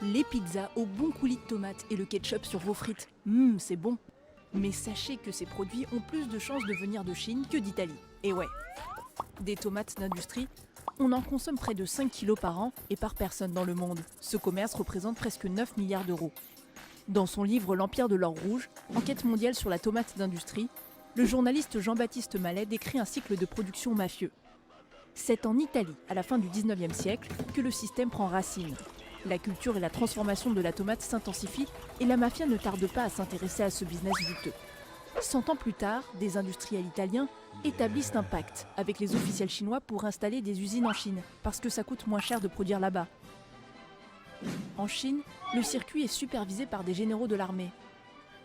Les pizzas au bon coulis de tomates et le ketchup sur vos frites. C'est bon. Mais sachez que ces produits ont plus de chances de venir de Chine que d'Italie. Et ouais, des tomates d'industrie, on en consomme près de 5 kilos par an et par personne dans le monde. Ce commerce représente presque 9 milliards d'euros. Dans son livre L'Empire de l'or rouge, enquête mondiale sur la tomate d'industrie, le journaliste Jean-Baptiste Mallet décrit un cycle de production mafieux. C'est en Italie, à la fin du 19e siècle, que le système prend racine. La culture et la transformation de la tomate s'intensifient et la mafia ne tarde pas à s'intéresser à ce business juteux. 100 ans plus tard, des industriels italiens établissent un pacte avec les officiels chinois pour installer des usines en Chine, parce que ça coûte moins cher de produire là-bas. En Chine, le circuit est supervisé par des généraux de l'armée.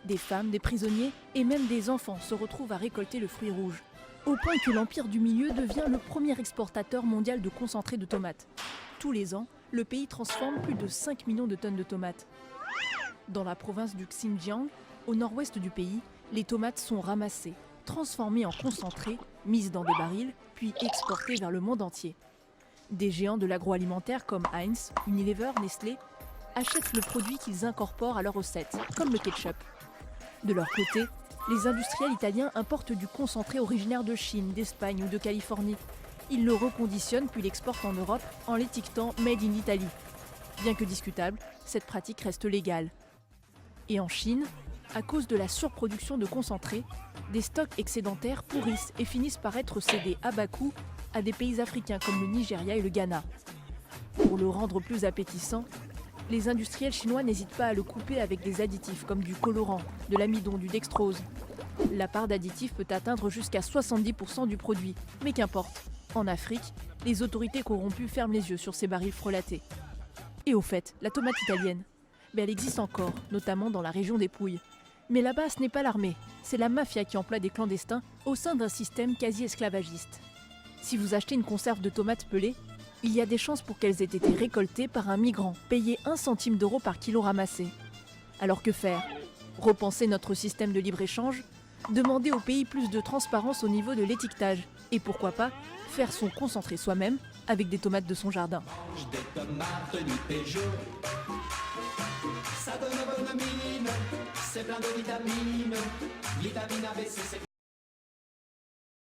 Des femmes, des prisonniers et même des enfants se retrouvent à récolter le fruit rouge, au point que l'Empire du Milieu devient le premier exportateur mondial de concentré de tomates. Tous les ans, le pays transforme plus de 5 millions de tonnes de tomates. Dans la province du Xinjiang, au nord-ouest du pays, les tomates sont ramassées, transformées en concentré, mises dans des barils, puis exportées vers le monde entier. Des géants de l'agroalimentaire comme Heinz, Unilever, Nestlé achètent le produit qu'ils incorporent à leurs recettes, comme le ketchup. De leur côté, les industriels italiens importent du concentré originaire de Chine, d'Espagne ou de Californie. Ils le reconditionnent puis l'exportent en Europe en l'étiquetant Made in Italy. Bien que discutable, cette pratique reste légale. Et en Chine, à cause de la surproduction de concentré, des stocks excédentaires pourrissent et finissent par être cédés à bas coût à des pays africains comme le Nigeria et le Ghana. Pour le rendre plus appétissant, les industriels chinois n'hésitent pas à le couper avec des additifs comme du colorant, de l'amidon, du dextrose. La part d'additifs peut atteindre jusqu'à 70% du produit, mais qu'importe. En Afrique, les autorités corrompues ferment les yeux sur ces barils frelatés. Et au fait, la tomate italienne, elle existe encore, notamment dans la région des Pouilles. Mais là-bas, ce n'est pas l'armée, c'est la mafia qui emploie des clandestins au sein d'un système quasi esclavagiste. Si vous achetez une conserve de tomates pelées, il y a des chances pour qu'elles aient été récoltées par un migrant, payé 1 centime d'euro par kilo ramassé. Alors que faire? Repenser notre système de libre-échange? Demander au pays plus de transparence au niveau de l'étiquetage? Et pourquoi pas, faire son concentré soi-même avec des tomates de son jardin. Des tomates du Peugeot, ça donne bonne mine, c'est plein de vitamines, vitamine A, B, C,